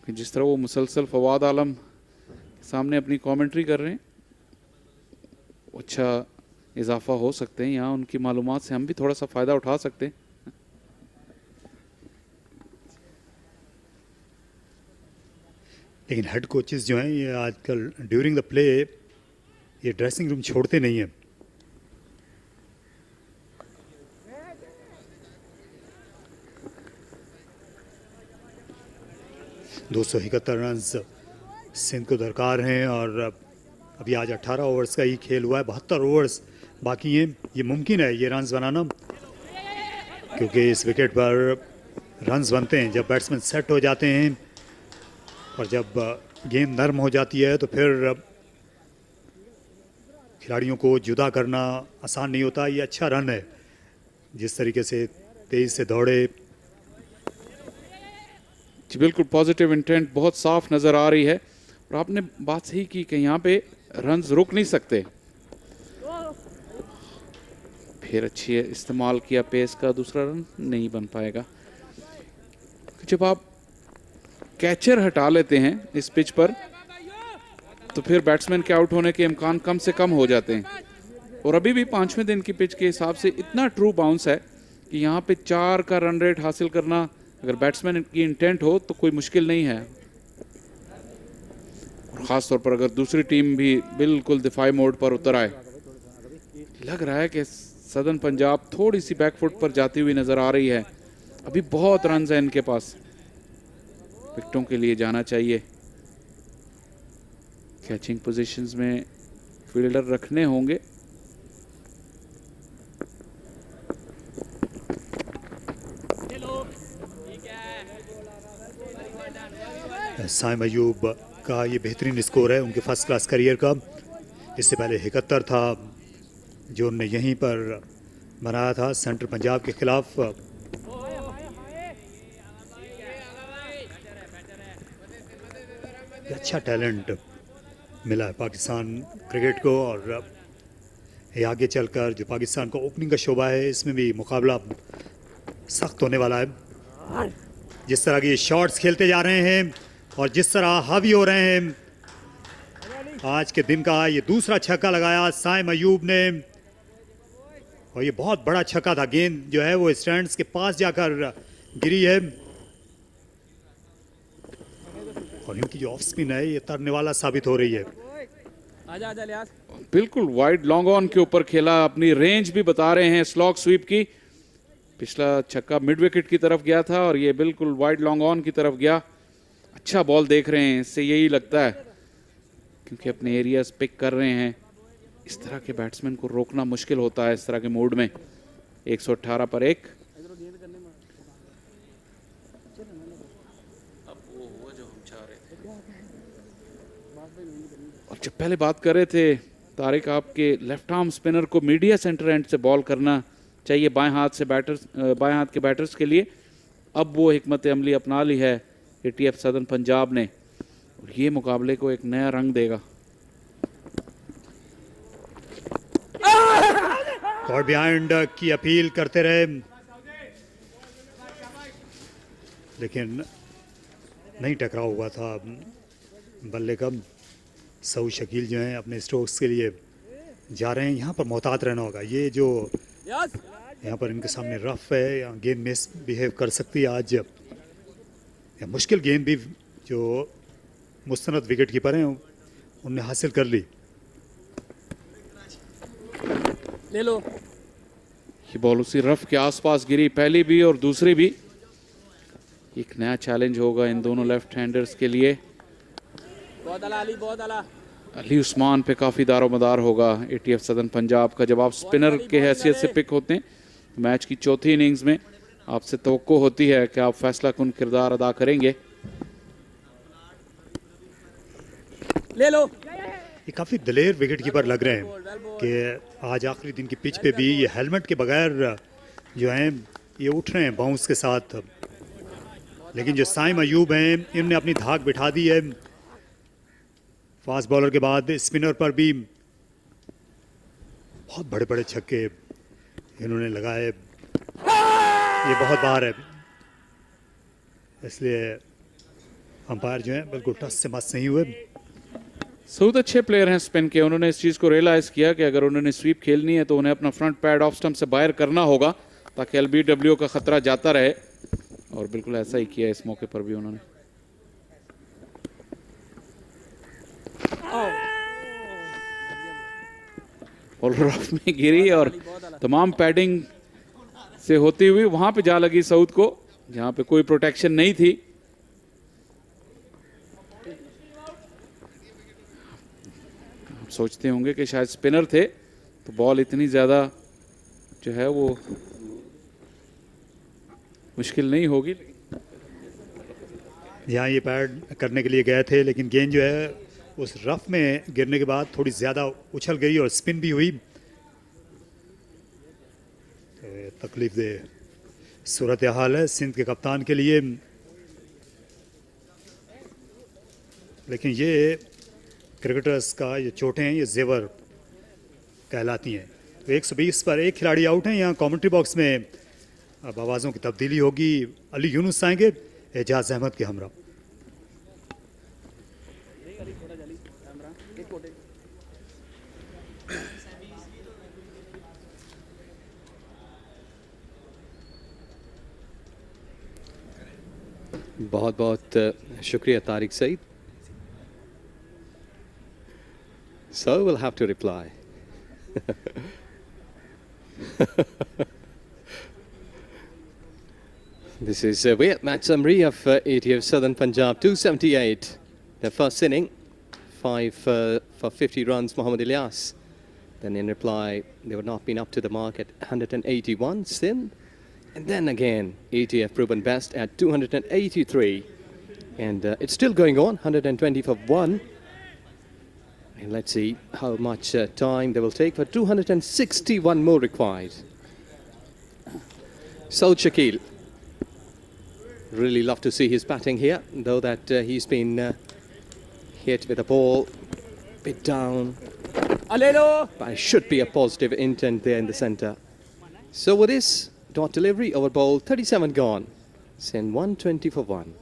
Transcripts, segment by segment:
कि जिस तरह वो मुसलसल फवाद आलम सामने अपनी कमेंट्री कर रहे हैं, अच्छा इजाफा हो सकते हैं यहाँ। उनकी मालूमात से हम भी थोड़ा सा फ़ायदा उठा सकते हैं। लेकिन हेड कोचेस जो हैं ये आजकल ड्यूरिंग द प्ले ये ड्रेसिंग रूम छोड़ते नहीं हैं। दो सौ 71 रन सिंध को दरकार हैं और अभी आज 18 ओवर्स का ही खेल हुआ है, 72 ओवर्स बाकी हैं। ये मुमकिन है ये रन्स बनाना, क्योंकि इस विकेट पर रन्स बनते हैं जब बैट्समैन सेट हो जाते हैं, और जब गेंद नरम हो जाती है तो फिर खिलाड़ियों को जुदा करना आसान नहीं होता। ये अच्छा रन है, जिस तरीके से तेज से दौड़े। जी बिल्कुल, पॉजिटिव इंटेंट बहुत साफ नज़र आ रही है। और आपने बात सही की कि यहाँ पे रन्स रुक नहीं सकते। फिर अच्छी इस्तेमाल किया पेस का, दूसरा रन नहीं बन पाएगा। जब आप कैचर हटा लेते हैं इस पिच पर तो फिर बैट्समैन के आउट होने के इम्कान कम से कम हो जाते हैं। और अभी भी 5वें दिन की पिच के हिसाब से इतना ट्रू बाउंस है कि यहाँ पे 4 का रन रेट हासिल करना अगर बैट्समैन की इंटेंट हो तो कोई मुश्किल नहीं है। और ख़ास तौर पर अगर दूसरी टीम भी बिल्कुल दिफाई मोड पर उतर आए। लग रहा है कि सदर्न पंजाब थोड़ी सी बैकफुट पर जाती हुई नज़र आ रही है। अभी बहुत रन है इनके पास, विकेटों के लिए जाना चाहिए। कैचिंग पोजीशंस में फील्डर रखने होंगे। साइम अयूब का ये बेहतरीन स्कोर है उनके फर्स्ट क्लास करियर का। इससे पहले 71 था जो उन्होंने यहीं पर बनाया था सेंट्रल पंजाब के खिलाफ। अच्छा टैलेंट मिला है पाकिस्तान क्रिकेट को, और ये आगे चलकर जो पाकिस्तान का ओपनिंग का शोबा है इसमें भी मुकाबला सख्त होने वाला है। जिस तरह के शॉट्स खेलते जा रहे हैं और जिस तरह हावी हो रहे हैं, आज के दिन का ये दूसरा छक्का लगाया साइम अयूब ने, और ये बहुत बड़ा छक्का था। गेंद जो है वो स्टैंड्स के पास जाकर गिरी है, और इनकी जो ऑफ स्पिन है ये तरने वाला साबित हो रही है। बिल्कुल वाइड लॉन्ग ऑन के ऊपर खेला, अपनी रेंज भी बता रहे हैं स्लॉग स्वीप की। पिछला छक्का मिड विकेट की तरफ गया था और ये बिल्कुल वाइड लॉन्ग ऑन की तरफ गया। अच्छा बॉल देख रहे हैं, इससे यही लगता है, क्योंकि अपने एरियाज पिक कर रहे हैं। इस तरह के बैट्समैन को रोकना मुश्किल होता है इस तरह के मूड में। 118 पर 1। और जब पहले बात कर रहे थे तारिक, आपके लेफ्ट आर्म स्पिनर को मीडिया सेंटर एंड से बॉल करना चाहिए बाएं हाथ के बैटर्स के लिए। अब वो हिकमत अमली अपना ली है एटीएफ सदर्न पंजाब ने, और ये मुकाबले को एक नया रंग देगा। कॉट बिहाइंड की अपील करते रहे, लेकिन नहीं टकराव हुआ था बल्ले का। सऊ शकील जो हैं अपने स्ट्रोक्स के लिए जा रहे हैं। यहाँ पर मोहतात रहना होगा। ये जो यहाँ पर इनके सामने रफ है, यहाँ गेंद मिस बिहेव कर सकती है आज। या मुश्किल गेंद भी जो मुस्तनद विकेट कीपर हैं उनने हासिल कर ली। ले लो। ये बॉल उसी रफ के आसपास गिरी, पहली भी और दूसरी भी। एक नया चैलेंज होगा इन दोनों लेफ्ट हैंडर्स के लिए। बहुत आला अली, बहुत आला। अली उस्मान पे काफ़ी दारोमदार होगा एटीएफ सदर्न पंजाब का। जब आप स्पिनर के हैसियत से पिक होते हैं, मैच की चौथी इनिंग्स में आपसे तवक्को होती है कि आप फैसला कुन किरदार अदा करेंगे। ले लो। ये काफ़ी दलेर विकेट कीपर लग रहे हैं कि आज आखिरी दिन की पिच पे भी ये हेलमेट के बगैर जो हैं ये उठ रहे हैं बाउंस के साथ। लेकिन जो साइम अयूब हैं इन्होंने अपनी धाक बिठा दी है। फास्ट बॉलर के बाद स्पिनर पर भी बहुत बड़े बड़े छक्के इन्होंने लगाए। ये बहुत बार है, इसलिए अंपायर जो है बिल्कुल टच से मस नहीं हुए। सऊद अच्छे प्लेयर हैं स्पिन के, उन्होंने इस चीज़ को रियलाइज़ किया कि अगर उन्होंने स्वीप खेलनी है तो उन्हें अपना फ्रंट पैड ऑफ स्टंप से बाहर करना होगा ताकि एलबीडब्ल्यू का खतरा जाता रहे, और बिल्कुल ऐसा ही किया इस मौके पर भी उन्होंने। और रफ में गिरी और तमाम पैडिंग से होती हुई वहां पे जा लगी सऊद को, जहां पे कोई प्रोटेक्शन नहीं थी। आप सोचते होंगे कि शायद स्पिनर थे तो बॉल इतनी ज्यादा जो है वो मुश्किल नहीं होगी। यहाँ ये पैड करने के लिए गए थे, लेकिन गेंद जो है उस रफ में गिरने के बाद थोड़ी ज़्यादा उछल गई और स्पिन भी हुई। तकलीफ दे सूरत हाल है सिंध के कप्तान के लिए, लेकिन ये क्रिकेटर्स का ये चोटें हैं, ये जेवर कहलाती हैं। तो 120 पर एक खिलाड़ी आउट हैं। यहाँ कमेंट्री बॉक्स में अब आवाज़ों की तब्दीली होगी। अली यूनुस आएंगे एजाज अहमद के हमरा। बहुत बहुत शुक्रिया Tariq Saeed. So we'll have to reply. This is weird match summary of ATF Southern Punjab 278. The first inning, 5 for 50 runs, Mohammad Ilyas. Then in reply, they were not been up to the mark at 181, Sindh. And then again, ATF proven best at 283. And it's still going on, 120 for 1. And let's see how much time they will take for 261 more required. Saud Shakil. Really love to see his batting here, though that he's been hit with a ball bit down. But it should be a positive intent there in the centre. So with this dot delivery over ball, 37 gone. Send 120 for 1.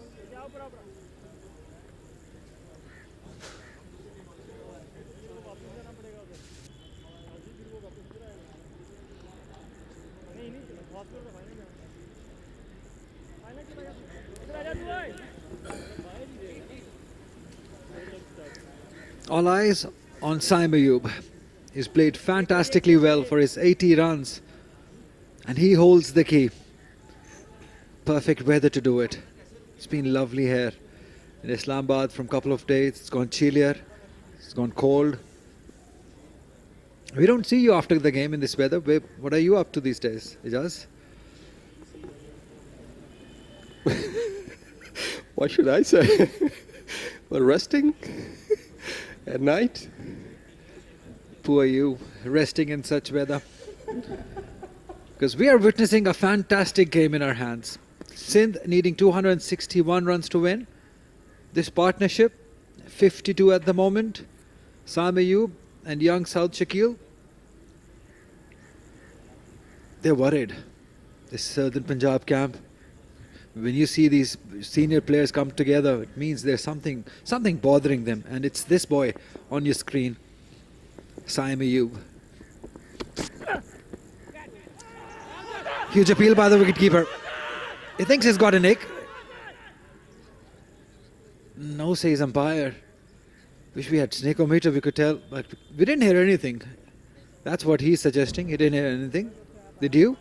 All eyes on Saim Ayub. He's played fantastically well for his 80 runs and he holds the key. Perfect weather to do it. It's been lovely here in Islamabad from a couple of days. It's gone chillier, it's gone cold. We don't see you after the game in this weather. What are you up to these days, Ijaz? What should I say? Well, resting at night. Poor you, resting in such weather. Because we are witnessing a fantastic game in our hands. Sindh needing 261 runs to win. This partnership, 52 at the moment. Saim Ayub and young Saud Shakil. They're worried. This Southern Punjab camp. When you see these senior players come together, it means there's something bothering them. And it's this boy on your screen, Saim Ayub. Huge appeal by the wicketkeeper. He thinks he's got a nick. No, says umpire. Wish we had snakeometer, we could tell, but we didn't hear anything. That's what he's suggesting. He didn't hear anything. Did you?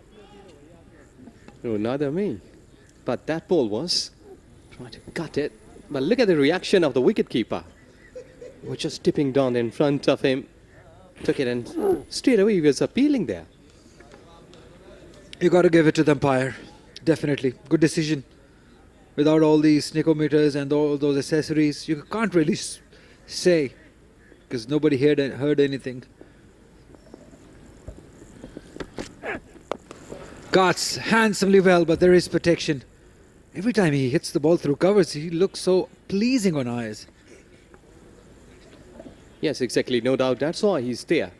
No, neither me. But that ball was trying to cut it. But look at the reaction of the wicketkeeper. We're just tipping down in front of him. Took it and straight away he was appealing there. You got to give it to the umpire. Definitely. Good decision. Without all these sneakometers and all those accessories, you can't really say because nobody heard anything. Cuts handsomely well, but there is protection. Every time he hits the ball through covers, he looks so pleasing on eyes. Yes, exactly. No doubt. That's why he's there.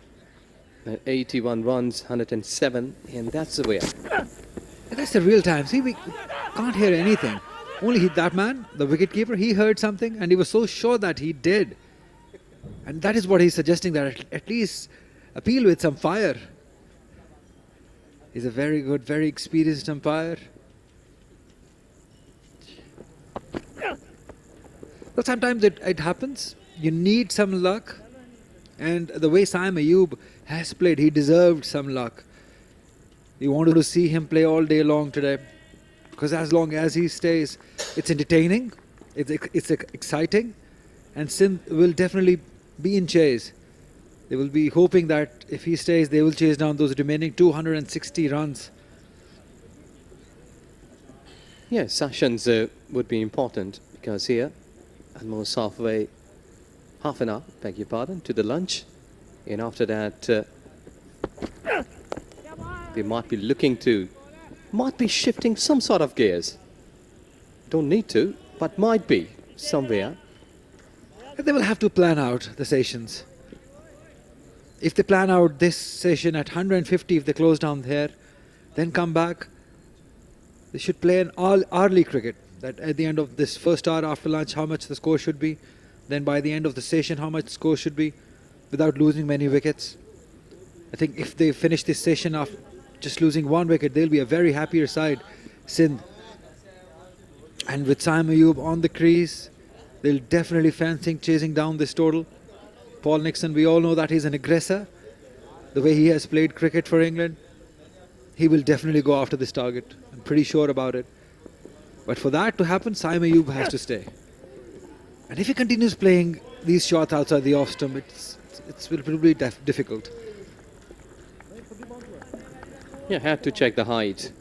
81 runs, 107, and that's the way. That's the real time. See, we can't hear anything. Only that man, the wicketkeeper, he heard something and he was so sure that he did. And that is what he's suggesting, that at least appeal with some fire. He's a very good, very experienced umpire. But sometimes it happens. You need some luck. And the way Saim Ayub has played, he deserved some luck. We wanted to see him play all day long today. Because as long as he stays, it's entertaining, it's exciting. And Sindh will definitely be in chase. They will be hoping that if he stays, they will chase down those remaining 260 runs. Yes, sessions would be important because here, almost half an hour, beg your pardon, to the lunch. And after that, they might be shifting some sort of gears. Don't need to, but might be somewhere. They will have to plan out the sessions. If they plan out this session at 150, if they close down there, then come back, they should play an hourly cricket. That at the end of this first hour after lunch, how much the score should be. Then by the end of the session, how much the score should be, without losing many wickets. I think if they finish this session after just losing one wicket, they'll be a very happier side, Sindh. And with Saim Ayub on the crease, they'll definitely fancy chasing down this total. Paul Nixon, we all know that he's an aggressor. The way he has played cricket for England, he will definitely go after this target. I'm pretty sure about it. But for that to happen, Saim Ayub has to stay. And if he continues playing these shots outside the off stump, it's will be difficult. Yeah, had to check the height.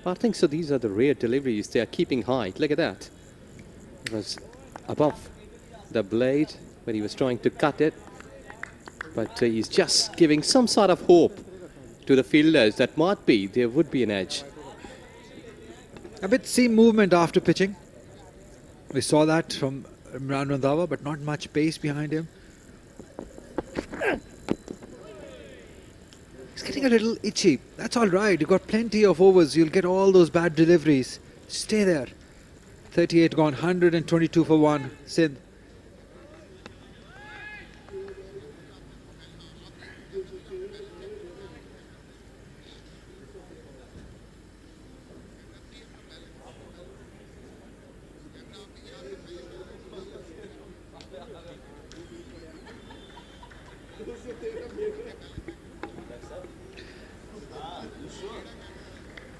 I think so. These are the rare deliveries. They are keeping height. Look at that. It was above the blade when he was trying to cut it. But he's just giving some sort of hope to the fielders that might be, there would be an edge. A bit seam movement after pitching. We saw that from Imran Randhawa, but not much pace behind him. He's getting a little itchy. That's all right. You've got plenty of overs. You'll get all those bad deliveries. Stay there. 38 gone, 122 for one. Sindh.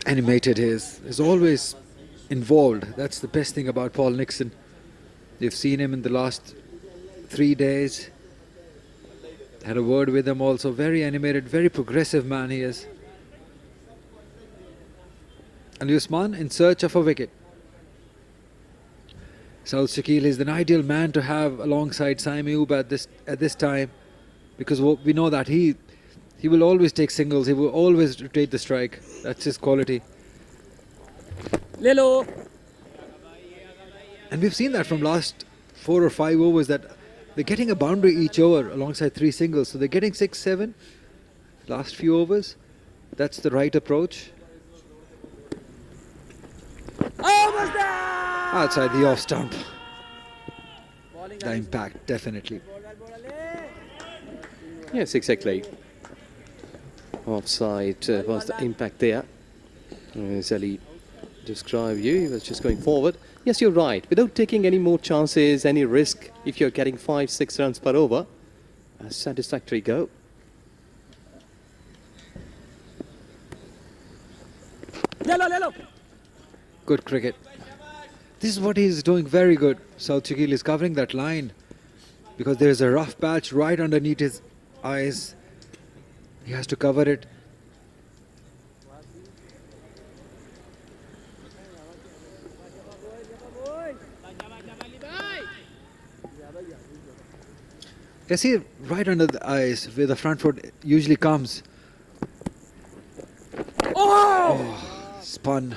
Animated is always involved. That's the best thing about Paul Nixon. You've seen him in the last 3 days. Had a word with him also. Very animated, very progressive man he is. Ali Usman in search of a wicket. Saud Shakil is an ideal man to have alongside Saim Ayub at this time, because we know that he will always take singles. He will always rotate the strike. That's his quality. Lelo. And we've seen that from last 4 or 5 overs that they're getting a boundary each over alongside 3 singles. So they're getting 6, 7 last few overs. That's the right approach. Almost there. Outside the off stump. The impact, definitely. Yes, exactly. Offside was the impact there. As Ali described you, he was just going forward. Yes, you're right. Without taking any more chances, any risk, if you're getting 5, 6 runs per over, a satisfactory go. Lelo. Good cricket. This is what he's doing very good. Saud Shakil is covering that line because there's a rough patch right underneath his eyes. He has to cover it. You see right under the eyes where the front foot usually comes. Oh! Spun.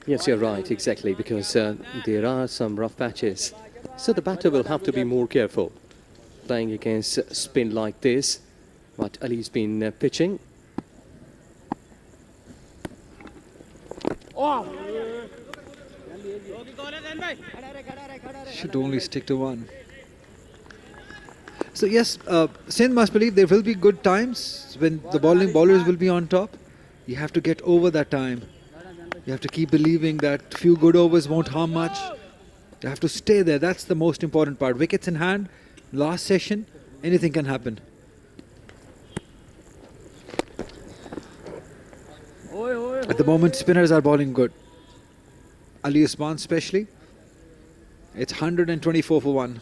Yes, you're right, exactly, because there are some rough patches. So the batter will have to be more careful. Playing against spin like this, what Ali's been pitching. Should only stick to one. So yes, Sindh must believe there will be good times when the bowlers will be on top. You have to get over that time. You have to keep believing that few good overs won't harm much. You have to stay there. That's the most important part. Wickets in hand, last session, anything can happen. At the moment, spinners are bowling good. Ali Usman especially. It's 124 for 1.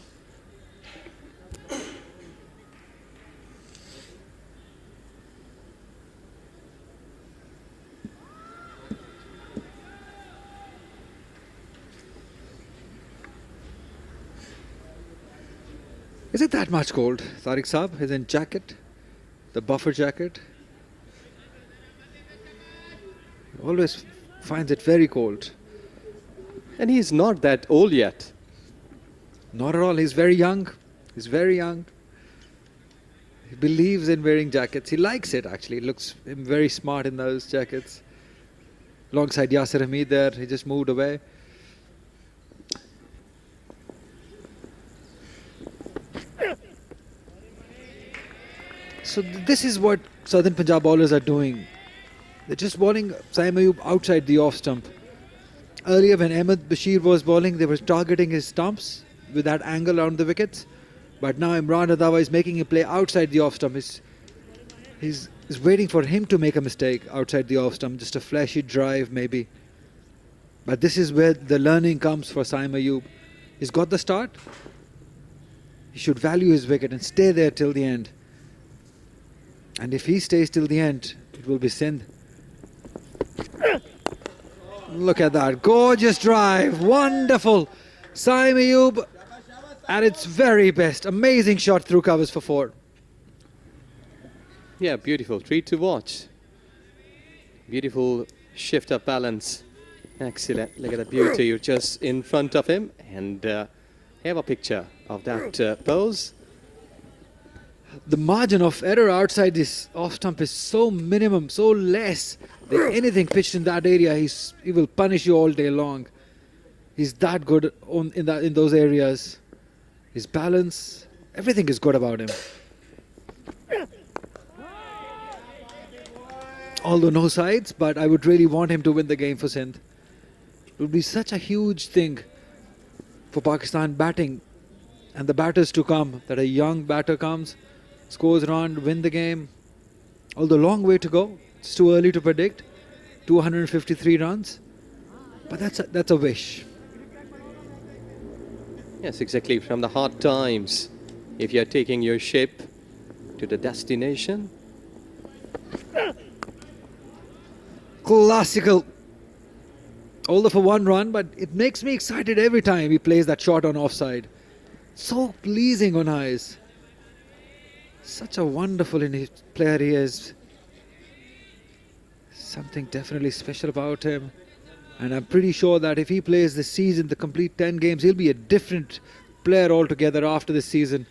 Is it that much cold? Tariq Saab is in jacket, the buffer jacket. He always finds it very cold. And he's not that old yet. Not at all. He's very young. He's very young. He believes in wearing jackets. He likes it actually. It looks him very smart in those jackets. Alongside Yasir Hamid there, he just moved away. So this is what Southern Punjab bowlers are doing. They're just bowling Saim Ayub outside the off stump. Earlier when Ahmed Bashir was bowling, they were targeting his stumps with that angle around the wickets. But now Imran Adawa is making him play outside the off stump. He's waiting for him to make a mistake outside the off stump, just a flashy drive maybe. But this is where the learning comes for Saim Ayub. He's got the start. He should value his wicket and stay there till the end. And if he stays till the end, it will be Sindh. Look at that. Gorgeous drive. Wonderful. Saim Ayub at its very best. Amazing shot through covers for 4. Yeah, beautiful. Treat to watch. Beautiful shift of balance. Excellent. Look at the beauty. You're just in front of him and have a picture of that pose. The margin of error outside this off stump is so minimum, so less that anything pitched in that area, he will punish you all day long. He's that good in those areas. His balance, everything is good about him. Although no sides, but I would really want him to win the game for Sindh. It would be such a huge thing for Pakistan batting and the batters to come, that a young batter comes, scores run, win the game. Although long way to go, it's too early to predict. 253 runs, but that's a wish. Yes, exactly. From the hard times, if you're taking your ship to the destination. Classical. Although for 1 run, but it makes me excited every time he plays that shot on offside. So pleasing on eyes. Such a wonderful player he is. Something definitely special about him. And I'm pretty sure that if he plays this season, the complete 10 games, he'll be a different player altogether after this season.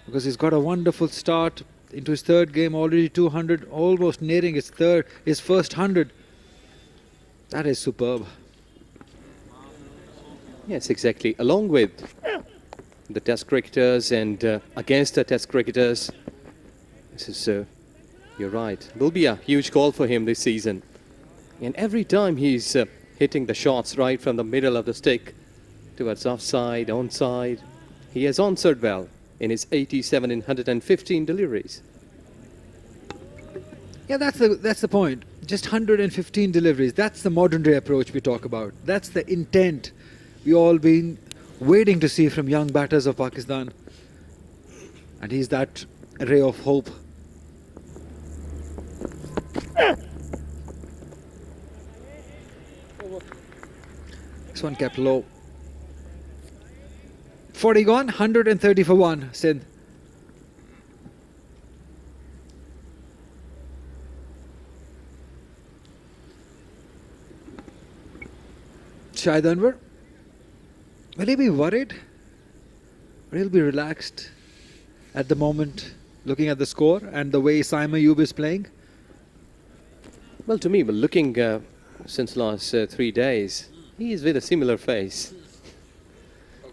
Because he's got a wonderful start into his 3rd game, already 200, almost nearing his first 100. That is superb. Yes, exactly. Along with the test cricketers and against the test cricketers, this is, you're right, will be a huge call for him this season. And every time he's hitting the shots right from the middle of the stick towards offside, onside, he has answered well in his 87 in 115 deliveries. Yeah, that's the point. Just 115 deliveries. That's the modern day approach we talk about. That's the intent we all been waiting to see from young batters of Pakistan. And he's that ray of hope. This one kept low. 40 gone, 130 for 1, Sindh. Shahid Anwar. Will he be worried? Or he'll be relaxed at the moment, looking at the score and the way Saim Ayub is playing? Well, to me, looking since last 3 days. He is with a similar face.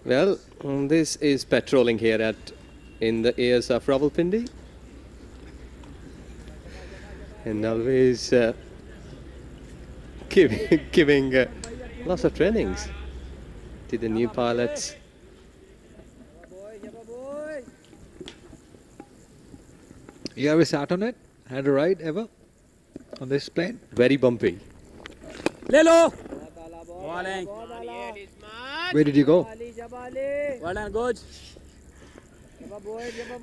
Well, this is patrolling here in the ears of Rawalpindi. And always giving lots of trainings to the new pilots. You ever sat on it? Had a ride ever on this plane? Very bumpy. ले लो bowling Where did you go? well done good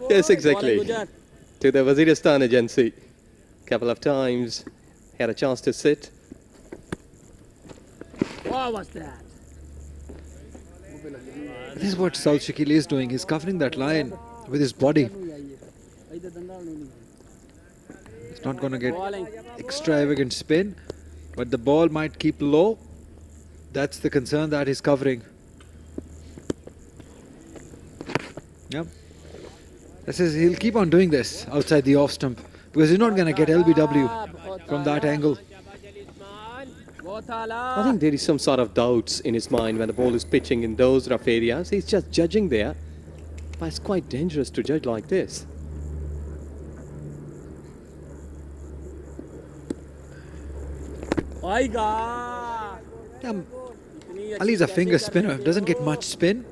Yes, exactly. Bowling, Gujar. To the Waziristan agency. Couple of times. Had a chance to sit. what was that This is what South Shakil is doing. He's covering that line with his body. It's not going to get bowling extravagant spin, but the ball might keep low. That's the concern that he's covering. Yeah. He'll keep on doing this outside the off stump because he's not going to get LBW from that angle. I think there is some sort of doubts in his mind when the ball is pitching in those rough areas. He's just judging there. But it's quite dangerous to judge like this. आएगा Ali's a finger spinner, doesn't get much spin.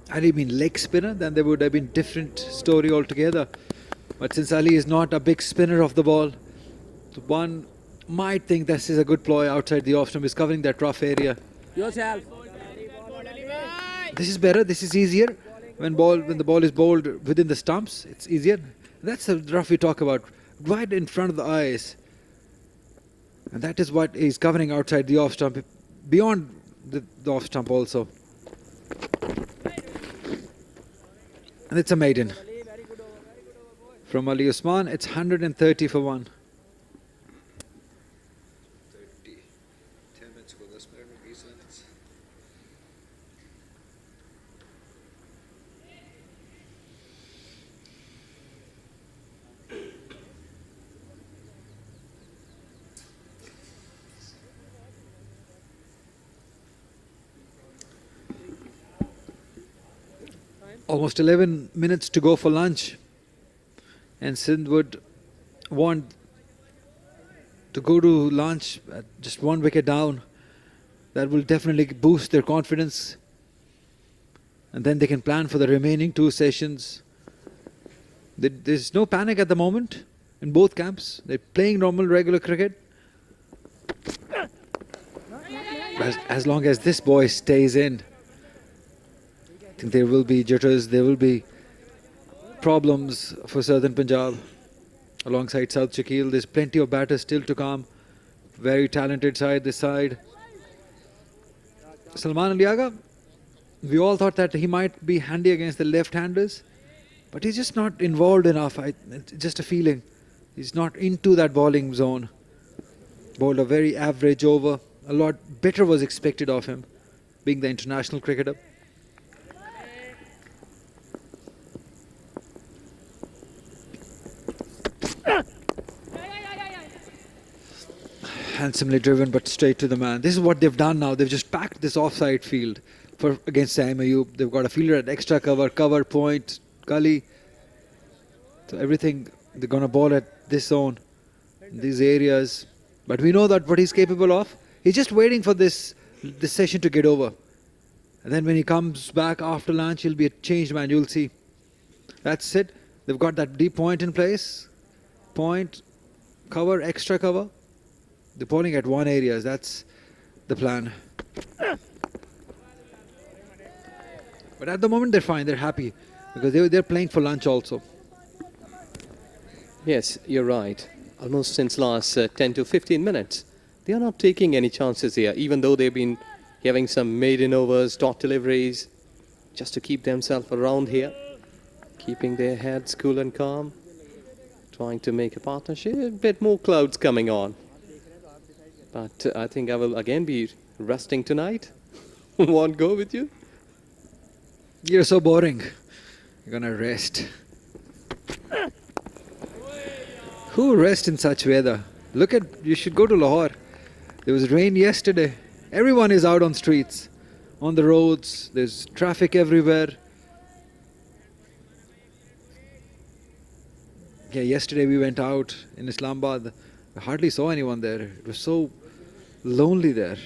Had he been leg spinner, then there would have been different story altogether. But since Ali is not a big spinner of the ball, one might think this is a good ploy outside the off stump. He's covering that rough area. yourself This is better. This is easier. When the ball is bowled within the stumps, it's easier. That's the rough we talk about, right in front of the eyes. And that is what he's covering outside the off stump, beyond the off stump also. And it's a maiden. From Ali Usman, it's 130 for 1. 10 minutes ago, 10 minutes, 20 minutes. Almost 11 minutes to go for lunch. And Sindh would want to go to lunch at just 1 wicket down. That will definitely boost their confidence. And then they can plan for the remaining 2 sessions. There's no panic at the moment in both camps. They're playing normal, regular cricket. As long as this boy stays in, I think there will be jitters, there will be problems for Southern Punjab alongside South Shakil. There's plenty of batters still to come. Very talented side this side. Salman Ali Agha, we all thought that he might be handy against the left-handers, but he's just not involved enough. It's just a feeling. He's not into that bowling zone. Bowled a very average over. A lot better was expected of him, being the international cricketer. Handsomely driven, but straight to the man. This is what they've done now. They've just packed this offside field for against Saim Ayub. They've got a fielder at extra cover, point, gully. So everything, they're going to bowl at this zone, in these areas. But we know that what he's capable of. He's just waiting for this session to get over. And then when he comes back after lunch, he'll be a changed man. You'll see. That's it. They've got that deep point in place. Point, cover, extra cover. They're bowling at one area. That's the plan. But at the moment, they're fine. They're happy because they're playing for lunch also. Yes, you're right. Almost since last 10 to 15 minutes. They are not taking any chances here, even though they've been having some maiden overs, dot deliveries, just to keep themselves around here, keeping their heads cool and calm, trying to make a partnership. A bit more clouds coming on. But I think I will again be resting tonight. Won't go with you? You're so boring. You're gonna rest. Who rests in such weather? You should go to Lahore. There was rain yesterday. Everyone is out on streets, on the roads. There's traffic everywhere. Yeah, yesterday we went out in Islamabad. I hardly saw anyone there. It was so lonely there.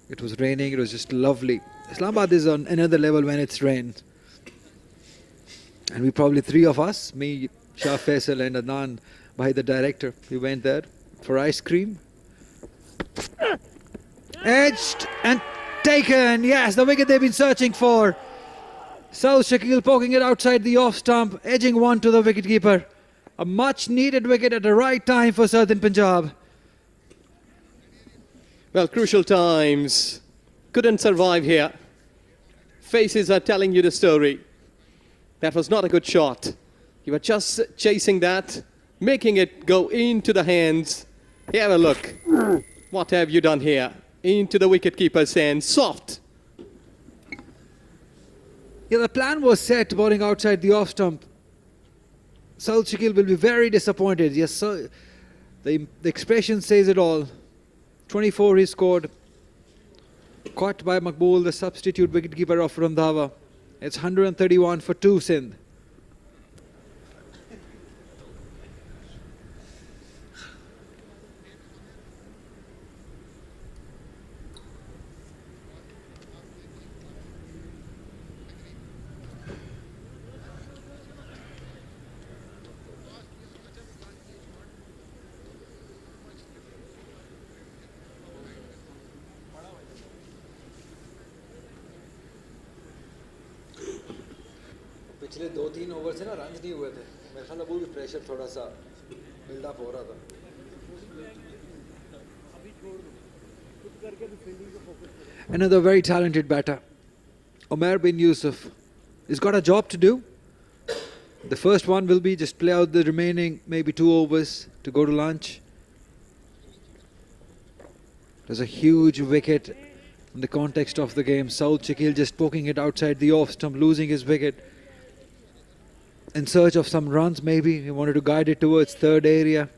It was raining. It was just lovely. Islamabad is on another level when it's rained. And we probably three of us, me, Shah Faisal and Adnan, by the director, we went there for ice cream. Edged and taken. Yes, the wicket they've been searching for. Saud Shakil poking it outside the off stump, edging one to the wicketkeeper. A much needed wicket at the right time for Southern Punjab. Well, crucial times. Couldn't survive here. Faces are telling you the story. That was not a good shot. You were just chasing that, making it go into the hands. Have a look. What have you done here? Into the wicketkeeper's hands. Soft. Yeah, the plan was set, bowling outside the off stump. Saud Shakil will be very disappointed. Yes, sir. The expression says it all. 24 he scored. Caught by Maqbool, the substitute wicketkeeper of Randhawa. It's 131 for 2 Sindh. पिछले 2-3 over से ना run नहीं हुए थे मेरे ख्याल में वो भी प्रेशर थोड़ा सा बिल्डअप हो रहा था Another very talented batter, Umair bin Yusuf. He's got a job to do. The first one will be just play out the remaining maybe 2 overs to go to lunch. There's a huge wicket in the context of the game. Saud Shakil just poking it outside the off stump, losing his wicket. In search of some runs maybe. He wanted to guide it towards third area.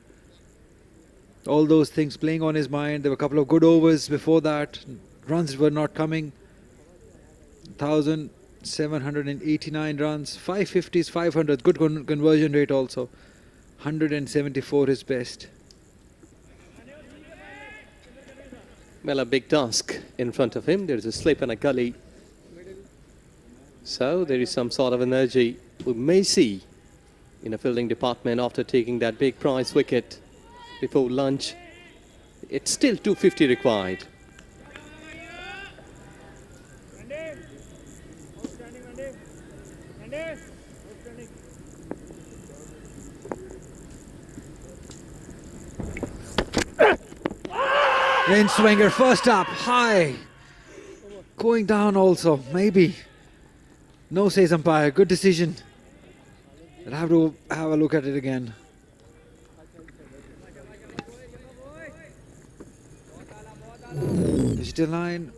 All those things playing on his mind. There were a couple of good overs before that. Runs were not coming. 1,789 runs. 550s, 500s. Good conversion rate also. 174 is best. Well, a big task in front of him. There is a slip and a gully. So there is some sort of energy we may see in a fielding department after taking that big prize wicket before lunch. It's still 250 required. In swinger, first up, high. Going down also, maybe. No, says umpire, good decision. I'll have to have a look at it again. Digital line.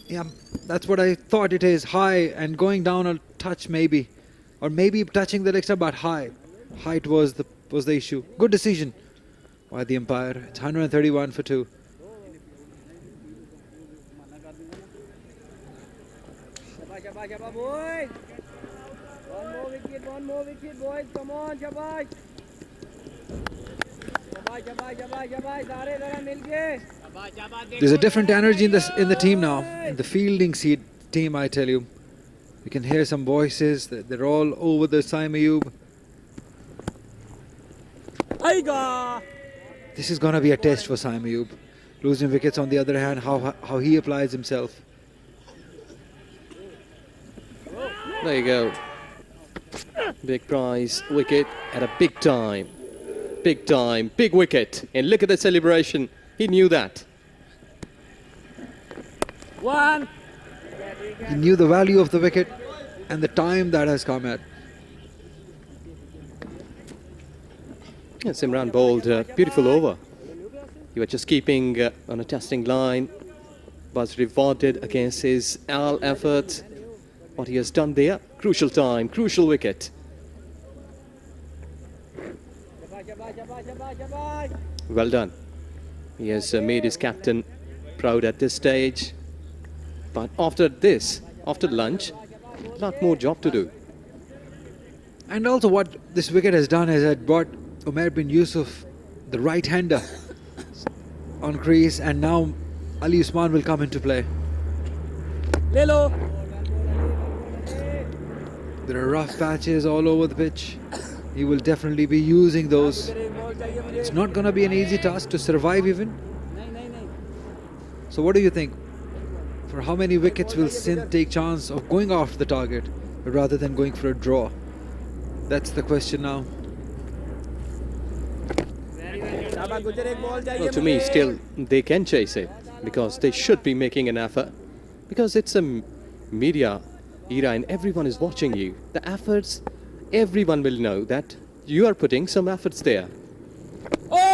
Yeah, that's what I thought it is. High and going down a touch maybe. Or maybe touching the leg stump, but high. Height was the issue. Good decision by the umpire. It's 131 for 2. One more wicket, boys. Come on, Shabash. There's a different energy in the team now. In the fielding team, I tell you. You can hear some voices. They're all over the Saim Ayub. This is going to be a test for Saim Ayub. Losing wickets on the other hand, how he applies himself. There you go. Big prize wicket at a big time. Big time, big wicket. And look at the celebration. He knew that. One. He knew the value of the wicket and the time that has come at. Yeah, Simran bowled a beautiful over. He was just keeping on a testing line. Was rewarded against his all effort. What he has done there. Crucial time, crucial wicket. Well done. He has made his captain proud at this stage. But after this, after lunch, a lot more job to do. And also what this wicket has done is it brought Umair bin Yusuf, the right-hander, on crease, and now Ali Usman will come into play. Lelo. There are rough patches all over the pitch. He will definitely be using those. It's not going to be an easy task to survive even. So what do you think? For how many wickets will Sindh take chance of going after the target rather than going for a draw? That's the question now. Well, to me, still, they can chase it because they should be making an effort. Because it's a media era and everyone is watching you. The efforts, everyone will know that you are putting some efforts there.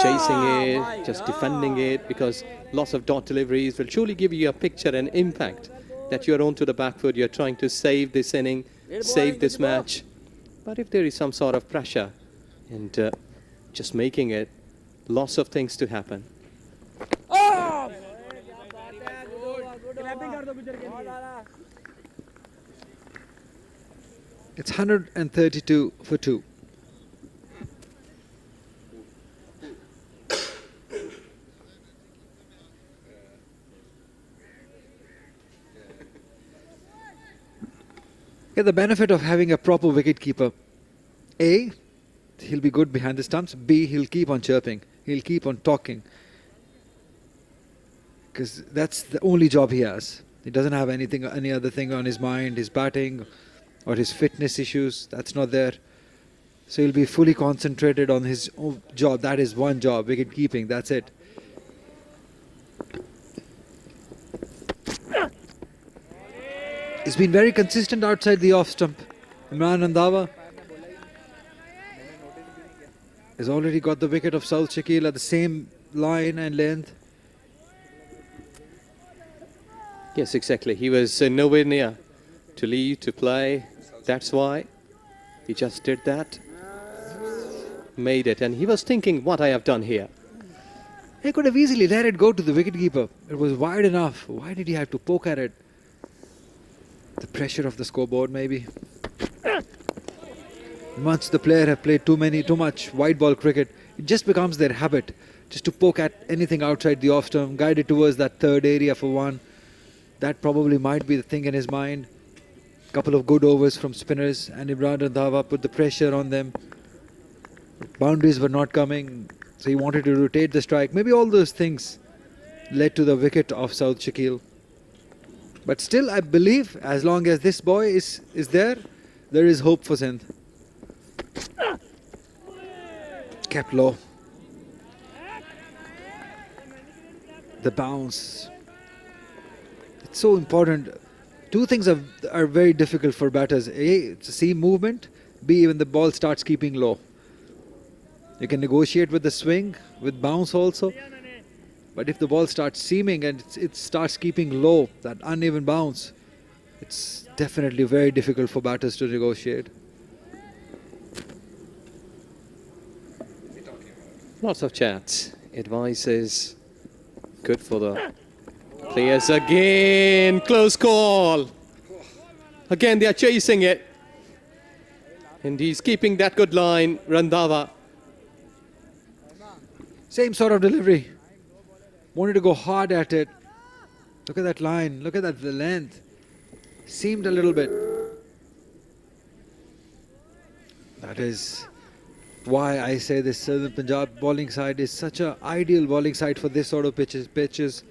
Chasing it, just defending it, because lots of dot deliveries will surely give you a picture and impact that you're onto the back foot, you're trying to save this inning, save this match. But if there is some sort of pressure and just making it, lots of things to happen. It's 132 for 2. Get the benefit of having a proper wicketkeeper. A, he'll be good behind the stumps. B, he'll keep on chirping. He'll keep on talking. Because that's the only job he has. He doesn't have any other thing on his mind, his batting or his fitness issues. That's not there. So he'll be fully concentrated on his own job. That is one job, wicket keeping. That's it. He's been very consistent outside the off stump. Imran Randhawa has already got the wicket of Saud Shakil at the same line and length. Yes, exactly. He was nowhere near to leave, to play. That's why he just did that. Made it. And he was thinking what I have done here. He could have easily let it go to the wicketkeeper. It was wide enough. Why did he have to poke at it? The pressure of the scoreboard, maybe. Once the player have played too much white ball cricket, it just becomes their habit just to poke at anything outside the off stump, guide it towards that third area for one. That probably might be the thing in his mind. Couple of good overs from spinners, and Imran Randhawa put the pressure on them. Boundaries were not coming, so he wanted to rotate the strike. Maybe all those things led to the wicket of Saud Shakil. But still, I believe as long as this boy is there, there is hope for Sindh. Kept low. The bounce. It's so important. Two things are very difficult for batters. A, it's a seam movement. B, when the ball starts keeping low. You can negotiate with the swing, with bounce also. But if the ball starts seaming and it starts keeping low, that uneven bounce, it's definitely very difficult for batters to negotiate. Lots of chats. Advice is good for the players. Again, close call. Again, they are chasing it. And he's keeping that good line, Randhawa. Same sort of delivery. Wanted to go hard at it. Look at that line. Look at that, the length. Seamed a little bit. That is why I say this Southern Punjab bowling side is such an ideal bowling side for this sort of pitches.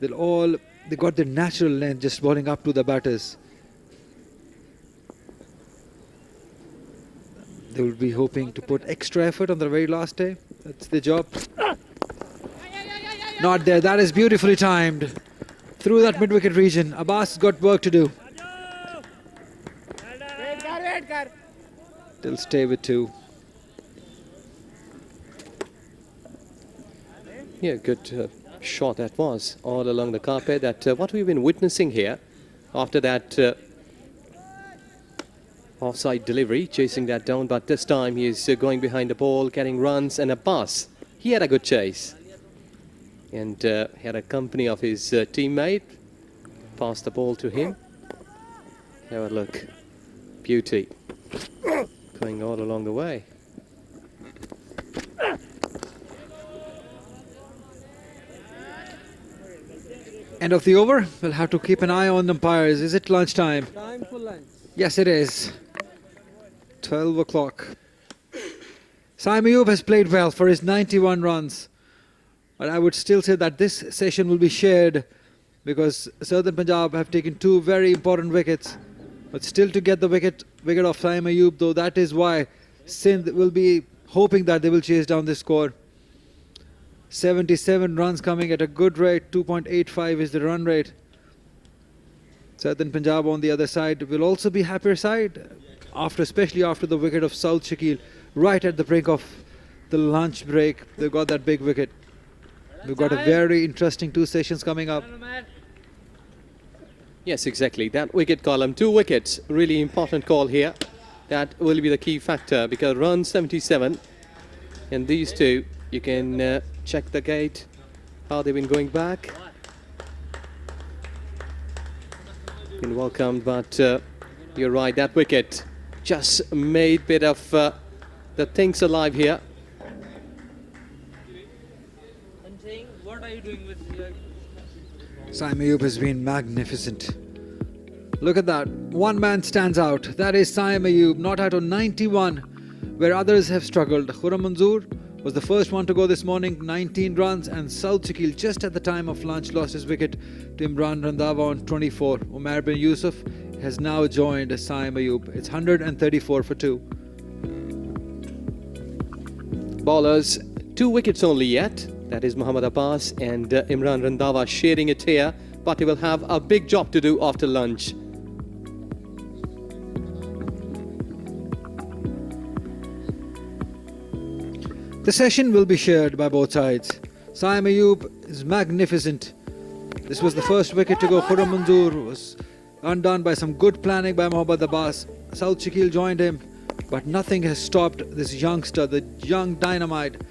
They got their natural length just bowling up to the batters. They will be hoping to put extra effort on the very last day. That's the job. Not there. That is beautifully timed. Through that mid-wicket region. Abbas has got work to do. They'll stay with 2. Yeah, good shot that was all along the carpet. That what we've been witnessing here after that offside delivery, chasing that down. But this time he is going behind the ball, getting runs. And Abbas, he had a good chase. And had a company of his teammate. Passed the ball to him. Have a look. Beauty. Going all along the way. End of the over. We'll have to keep an eye on umpires. Is it lunchtime? Time for lunch. Yes, it is. 12 o'clock. Saim Ayub has played well for his 91 runs. But I would still say that this session will be shared because Southern Punjab have taken two very important wickets. But still to get the wicket of Saim Ayub, though, that is why Sindh will be hoping that they will chase down this score. 77 runs coming at a good rate. 2.85 is the run rate. Southern Punjab on the other side will also be happier side, especially after the wicket of South Shakil right at the brink of the lunch break. They got that big wicket. We've got a very interesting two sessions coming up. Yes, exactly. That wicket column, 2 wickets, really important call here. That will be the key factor because run 77 and these two, you can check the gate, how they've been going back. Been welcomed, but you're right, that wicket just made bit of the things alive here. What are you doing with your... Saim Ayub has been magnificent. Look at that. One man stands out. That is Saim Ayub, not out on 91, where others have struggled. Khurram Manzoor was the first one to go this morning, 19 runs, and South Shakil just at the time of lunch lost his wicket to Imran Randhawa on 24. Umar bin Yusuf has now joined Saim Ayub. It's 134 for 2. Bowlers, 2 wickets only yet. That is Muhammad Abbas and Imran Randhawa sharing it here, but he will have a big job to do after lunch. The session will be shared by both sides. Saim Ayub is magnificent. This was the first wicket to go. Khurram Manzoor was undone by some good planning by Muhammad Abbas. South Shakil joined him, but nothing has stopped this youngster, the young dynamite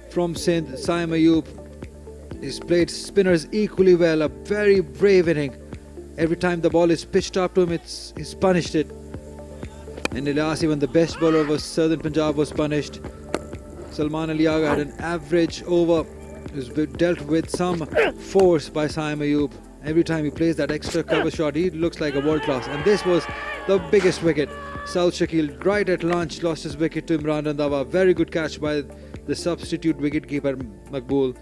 from Sindh, Saim Ayub. He's played spinners equally well, a very brave inning. Every time the ball is pitched up to him, he's punished it. And Ilyas, even the best bowler was Southern Punjab, was punished. Salman Ali Agha had an average over. He was dealt with some force by Saim Ayub. Every time he plays that extra cover shot, he looks like a world class. And this was the biggest wicket. South Shakil right at lunch lost his wicket to Imran Randhawa. Very good catch by the substitute wicketkeeper Maqbool.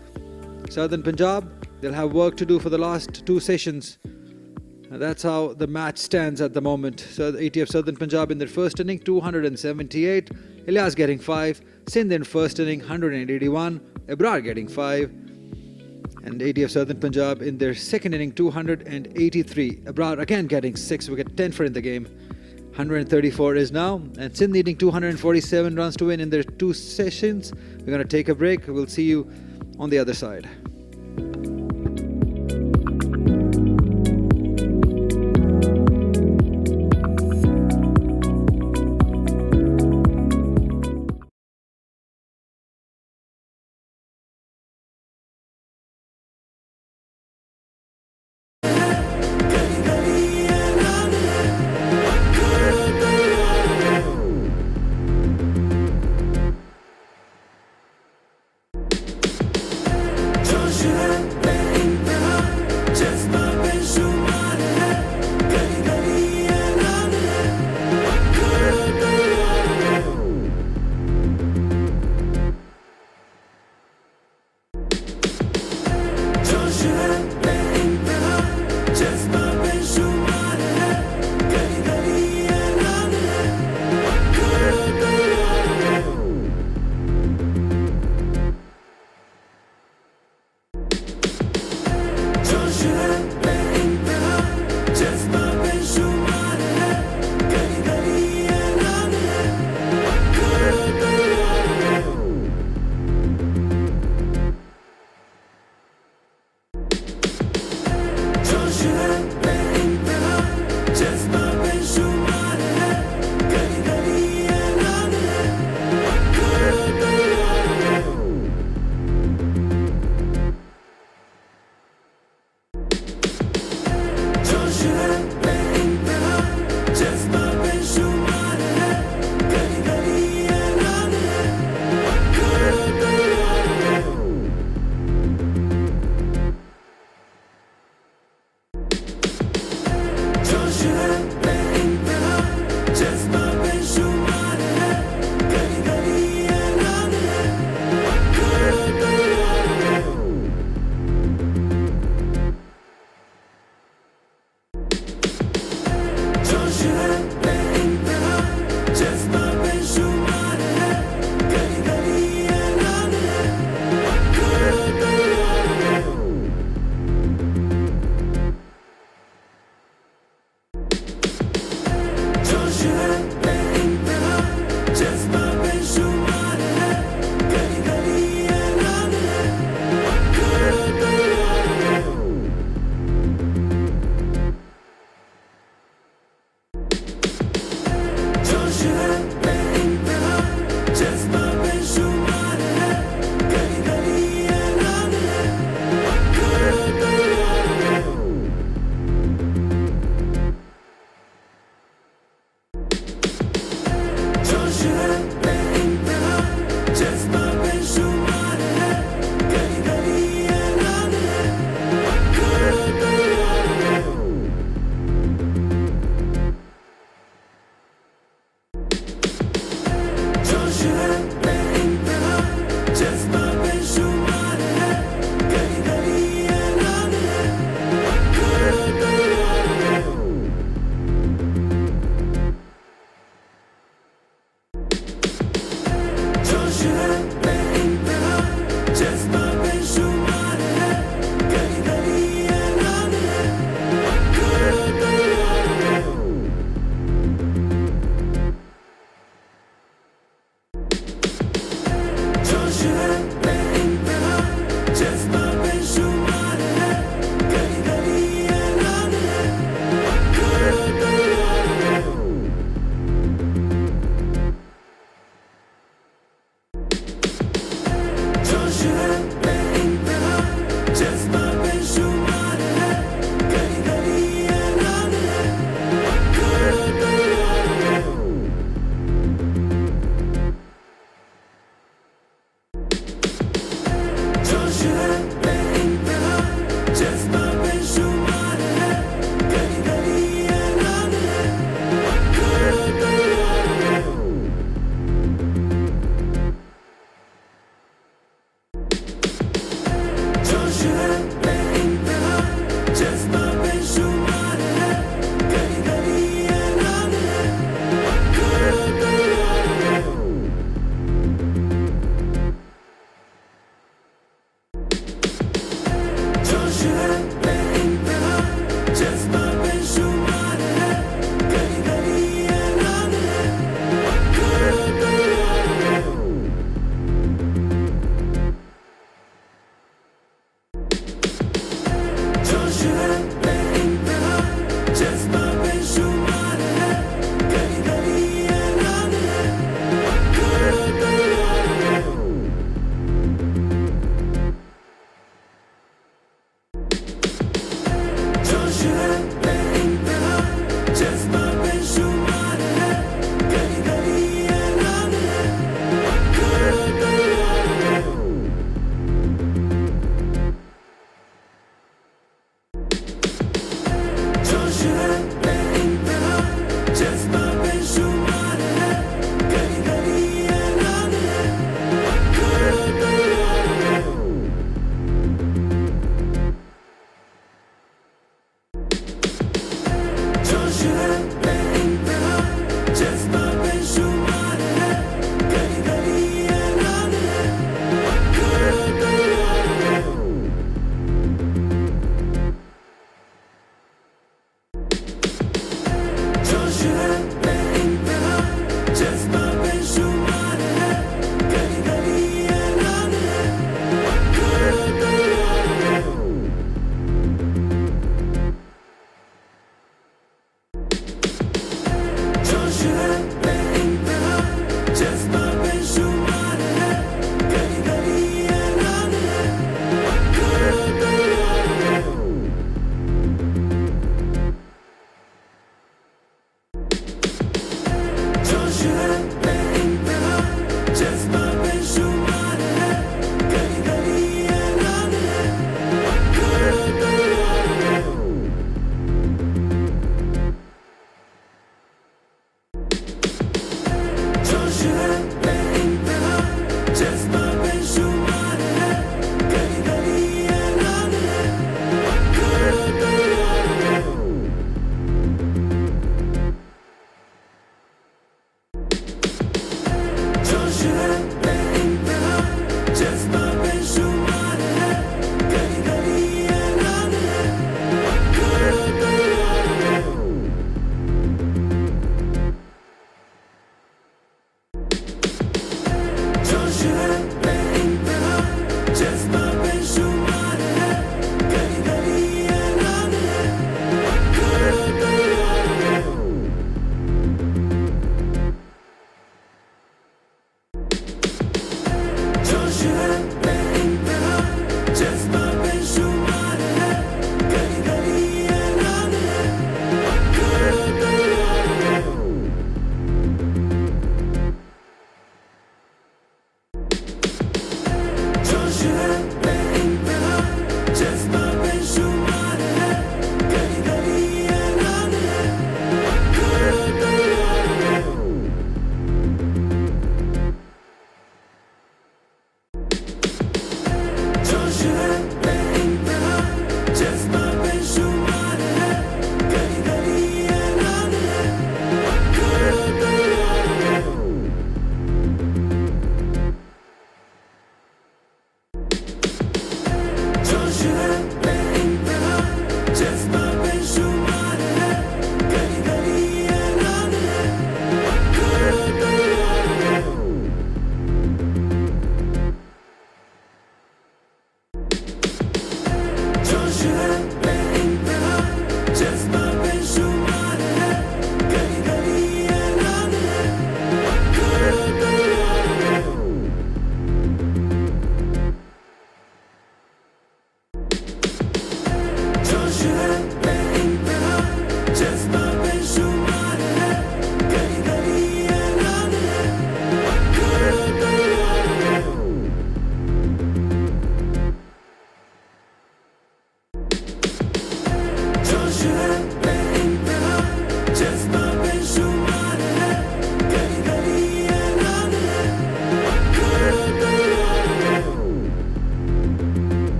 Southern Punjab, they'll have work to do for the last 2 sessions. And that's how the match stands at the moment. So the ATF Southern Punjab in their first inning, 278. Ilyas getting 5. Sindh in first inning, 181. Ebrar getting 5. And ATF Southern Punjab in their second inning, 283. Ebrar again getting 6 wicket, 10 for in the game. 134 is now. And Sindh needing 247 runs to win in their 2 sessions. We're going to take a break. We'll see you on the other side.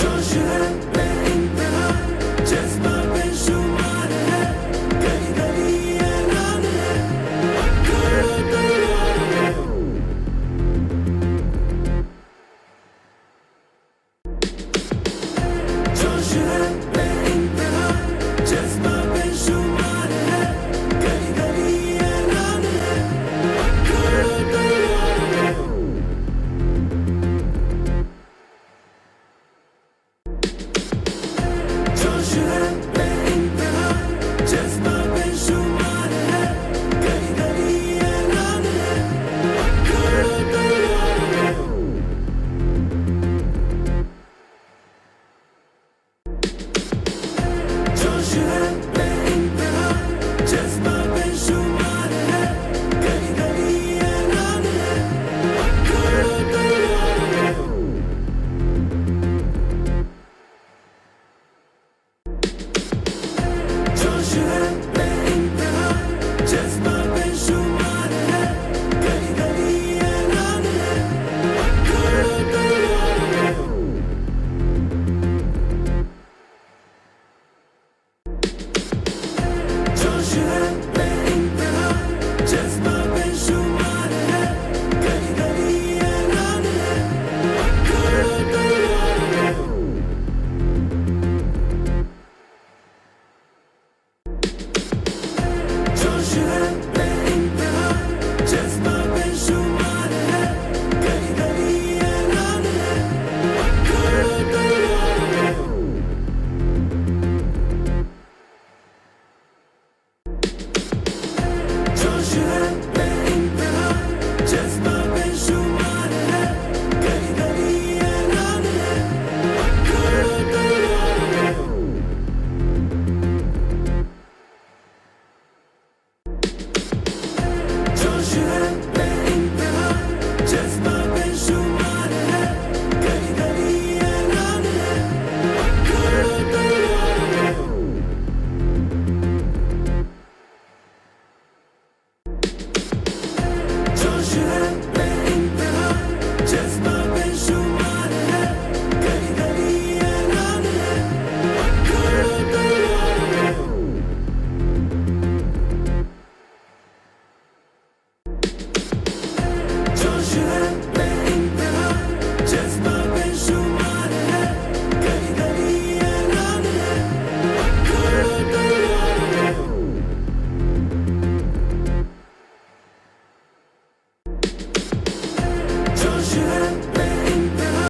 जोश है